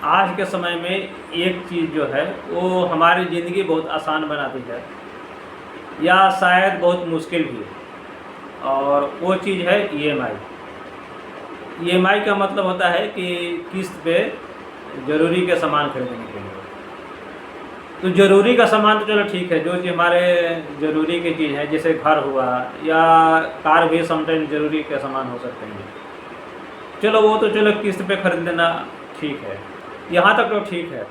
आज के समय में एक चीज़ जो है वो हमारी ज़िंदगी बहुत आसान बनाती है या शायद बहुत मुश्किल भी है, और वो चीज़ है ईएमआई। ईएमआई का मतलब होता है कि किस्त पे ज़रूरी के सामान खरीदने के लिए। तो ज़रूरी का सामान तो चलो ठीक है, जो चीज़ हमारे ज़रूरी की चीज़ है जैसे घर हुआ या कार भी समटाइम ज़रूरी के सामान हो सकते हैं, चलो वो तो चलो किस्त पे खरीद लेना ठीक है, यहाँ तक तो ठीक है।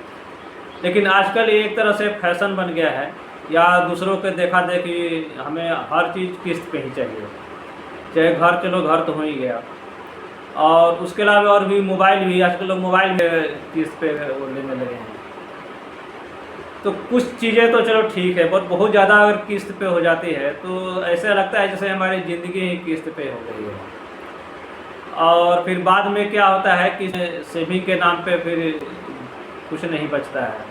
लेकिन आजकल ये एक तरह से फैशन बन गया है, या दूसरों के देखा देखी हमें हर चीज़ किस्त पे ही चाहिए। चाहे घर, चलो घर तो हो ही गया, और उसके अलावा और भी मोबाइल भी, आजकल लोग मोबाइल में किस्त पे वो लेने लगे हैं। तो कुछ चीज़ें तो चलो ठीक है, बट बहुत ज़्यादा अगर किस्त पे हो जाती है तो ऐसा लगता है जैसे हमारी ज़िंदगी ही किस्त पे हो गई है। और फिर बाद में क्या होता है कि सेविंग के नाम पे फिर कुछ नहीं बचता है।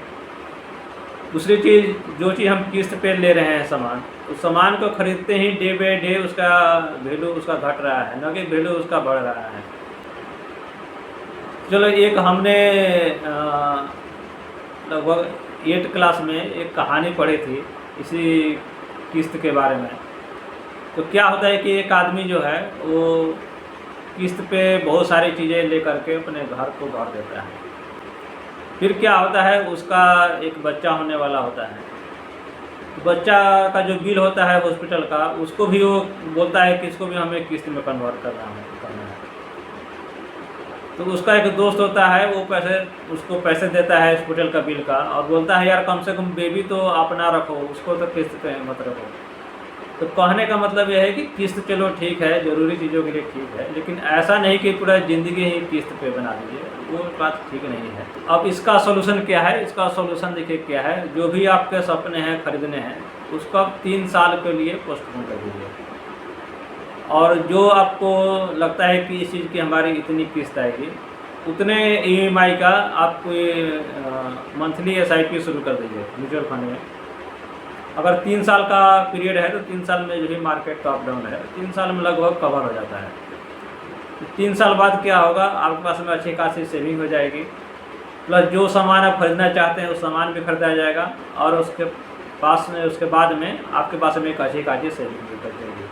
दूसरी चीज़, जो चीज़ हम किस्त पे ले रहे हैं सामान, उस सामान को खरीदते ही डे बाई डे उसका वैल्यू उसका घट रहा है, न कि वैल्यू उसका बढ़ रहा है। चलो एक हमने लगभग 8 क्लास में एक कहानी पढ़ी थी इसी किस्त के बारे में। तो क्या होता है कि एक आदमी जो है वो किस्त पे बहुत सारी चीज़ें ले करके अपने घर को भर देता है। फिर क्या होता है, उसका एक बच्चा होने वाला होता है। तो बच्चा का जो बिल होता है हॉस्पिटल का, उसको भी वो बोलता है कि इसको भी हमें किस्त में कन्वर्ट करना है। तो उसका एक दोस्त होता है, वो उसको पैसे देता है हॉस्पिटल का बिल का, और बोलता है यार कम से कम बेबी तो अपना रखो, उसको तो किस्त पे मत रखो। तो कहने का मतलब यह है कि किस्त चलो ठीक है, ज़रूरी चीज़ों के लिए ठीक है, लेकिन ऐसा नहीं कि पूरा ज़िंदगी ही किस्त पे बना दीजिए, वो बात ठीक नहीं है। अब इसका सोल्यूशन क्या है? इसका सोल्यूशन देखिए क्या है। जो भी आपके सपने हैं खरीदने हैं, उसको आप 3 साल के लिए पोस्टपोन कर दीजिए, और जो आपको लगता है कि इस चीज़ की हमारी इतनी किस्त आएगी, उतने ईएमआई का आप मंथली एसआईपी शुरू कर दीजिए म्यूचुअल फंड में। अगर 3 साल का पीरियड है तो 3 साल में जो भी मार्केट का अप डाउन है, 3 साल में लगभग कवर हो जाता है। 3 साल बाद क्या होगा, आपके पास में अच्छी खासी सेविंग हो जाएगी, प्लस जो सामान आप खरीदना चाहते हैं उस सामान भी खरीदा जाएगा, और उसके बाद में आपके पास में एक अच्छी खासी सेविंग भी कर जाएगी।